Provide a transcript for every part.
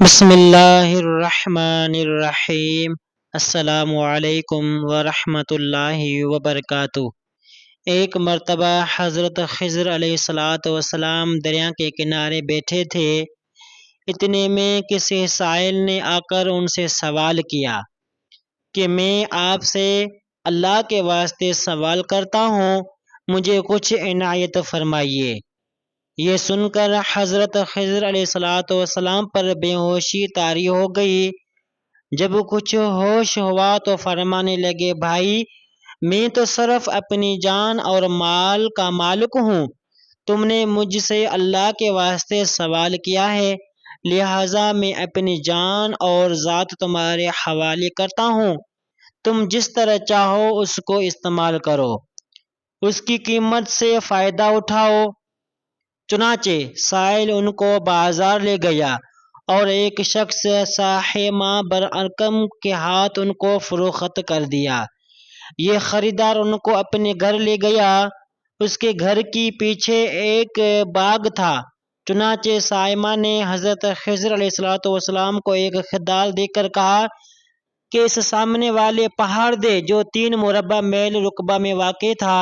بسم اللہ الرحمن الرحیم۔ السلام علیکم ورحمۃ اللہ وبرکاتہ۔ ایک مرتبہ حضرت خضر علیہ السلام دریا کے کنارے بیٹھے تھے۔ اتنے میں کسی سائل نے آ کر ان سے سوال کیا کہ میں آپ سے اللہ کے واسطے سوال کرتا ہوں، مجھے کچھ عنایت فرمائیے۔ یہ سن کر حضرت خضر علیہ السلام پر بے ہوشی طاری ہو گئی۔ جب کچھ ہوش ہوا تو فرمانے لگے، بھائی میں تو صرف اپنی جان اور مال کا مالک ہوں، تم نے مجھ سے اللہ کے واسطے سوال کیا ہے، لہٰذا میں اپنی جان اور ذات تمہارے حوالے کرتا ہوں، تم جس طرح چاہو اس کو استعمال کرو، اس کی قیمت سے فائدہ اٹھاؤ۔ چنانچہ سائل ان کو بازار لے گیا اور ایک شخص صاحب بررقم کے ہاتھ ان کو فروخت کر دیا۔ یہ خریدار ان کو اپنے گھر لے گیا۔ اس کے گھر کی پیچھے ایک باغ تھا۔ چنانچہ صاحبہ نے حضرت خضر علیہ السلام کو ایک خدال دے کر کہا کہ اس سامنے والے پہاڑ دے جو 3 مربع میل رقبہ میں واقع تھا،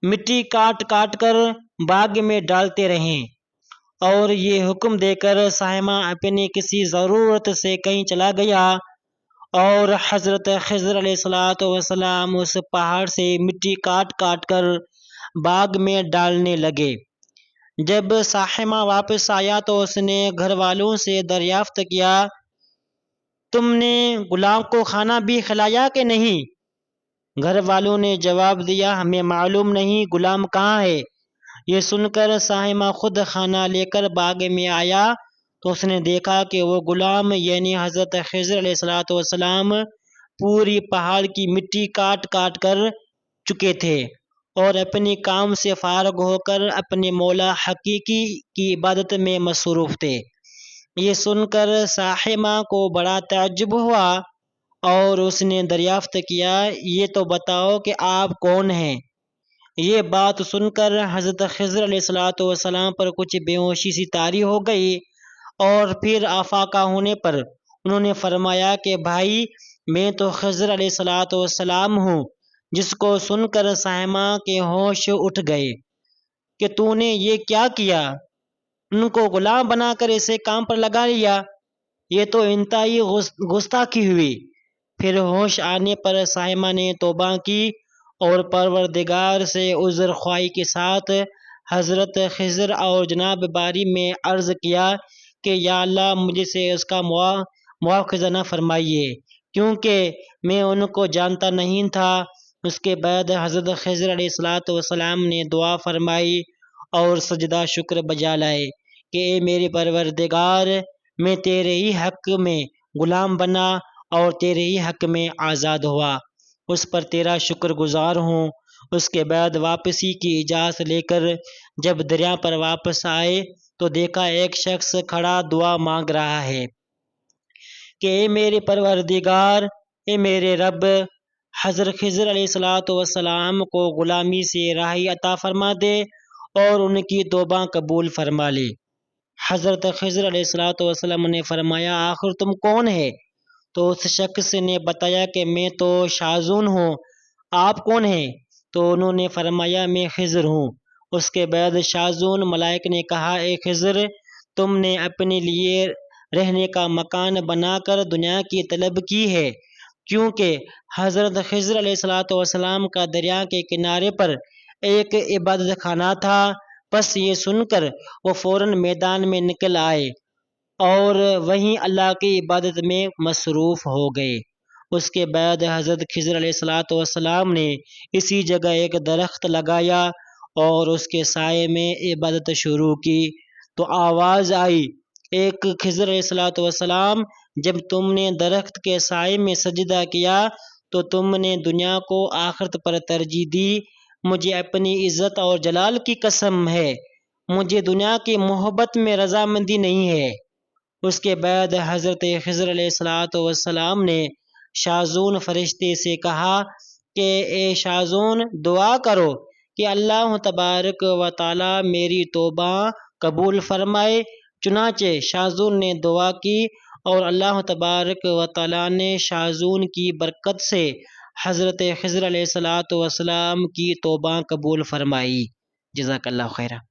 مٹی کاٹ کاٹ کر باغ میں ڈالتے رہیں۔ اور یہ حکم دے کر صاحبہ اپنی کسی ضرورت سے کہیں چلا گیا اور حضرت خضر علیہ السلام اس پہاڑ سے مٹی کاٹ کاٹ کر باغ میں ڈالنے لگے۔ جب صاحبہ واپس آیا تو اس نے گھر والوں سے دریافت کیا، تم نے غلام کو کھانا بھی کھلایا کہ نہیں؟ گھر والوں نے جواب دیا، ہمیں معلوم نہیں غلام کہاں ہے۔ یہ سن کر صاحبہ خود کھانا لے کر باغ میں آیا تو اس نے دیکھا کہ وہ غلام یعنی حضرت خضر علیہ السلام پوری پہاڑ کی مٹی کاٹ کاٹ کر چکے تھے اور اپنی کام سے فارغ ہو کر اپنے مولا حقیقی کی عبادت میں مصروف تھے۔ یہ سن کر صاحبہ کو بڑا تعجب ہوا اور اس نے دریافت کیا، یہ تو بتاؤ کہ آپ کون ہیں؟ یہ بات سن کر حضرت خضر علیہ السلام پر کچھ بے ہوشی سی طاری ہو گئی اور پھر آفاقہ ہونے پر انہوں نے فرمایا کہ بھائی میں تو خضر علیہ السلام ہوں۔ جس کو سن کر صاحبہ کے ہوش اٹھ گئے کہ تو نے یہ کیا کیا، ان کو غلام بنا کر اسے کام پر لگا لیا، یہ تو انتہائی گستاخی ہوئی۔ پھر ہوش آنے پر صاحبہ نے توبہ کی اور پروردگار سے عذر خواہی کے ساتھ حضرت خضر اور جناب باری میں عرض کیا کہ یا اللہ مجھ سے اس کا مواخذہ نہ فرمائیے، کیونکہ میں ان کو جانتا نہیں تھا۔ اس کے بعد حضرت خضر علیہ السلام نے دعا فرمائی اور سجدہ شکر بجا لائے کہ اے میرے پروردگار، میں تیرے ہی حق میں غلام بنا اور تیرے ہی حق میں آزاد ہوا، اس پر تیرا شکر گزار ہوں۔ اس کے بعد واپسی کی اجازت لے کر جب دریا پر واپس آئے تو دیکھا ایک شخص کھڑا دعا مانگ رہا ہے کہ اے میرے پروردگار، اے میرے رب، حضرت خضر علیہ السلام کو غلامی سے رہائی عطا فرما دے اور ان کی توبہ قبول فرما لے۔ حضرت خضر علیہ السلام نے فرمایا، آخر تم کون ہے؟ تو اس شخص نے بتایا کہ میں تو شازون ہوں، آپ کون ہیں؟ تو انہوں نے فرمایا میں خضر ہوں۔ اس کے بعد شازون ملائک نے کہا، اے خضر، تم نے اپنے لیے رہنے کا مکان بنا کر دنیا کی طلب کی ہے، کیونکہ حضرت خضر علیہ السلام کا دریا کے کنارے پر ایک عبادت خانہ تھا۔ بس یہ سن کر وہ فوراً میدان میں نکل آئے اور وہیں اللہ کی عبادت میں مصروف ہو گئے۔ اس کے بعد حضرت خضر علیہ السلام نے اسی جگہ ایک درخت لگایا اور اس کے سائے میں عبادت شروع کی تو آواز آئی، ایک خضر علیہ السلام، جب تم نے درخت کے سائے میں سجدہ کیا تو تم نے دنیا کو آخرت پر ترجیح دی، مجھے اپنی عزت اور جلال کی قسم ہے، مجھے دنیا کی محبت میں رضامندی نہیں ہے۔ اس کے بعد حضرت خضر علیہ السلام نے شازون فرشتے سے کہا کہ اے شازون، دعا کرو کہ اللہ تبارک و تعالی میری توبہ قبول فرمائے، چنانچہ شاذون نے دعا کی اور اللہ تبارک و تعالیٰ نے شاذون کی برکت سے حضرت خضر علیہ السلام کی توبہ قبول فرمائی۔ جزاک اللہ خیرہ۔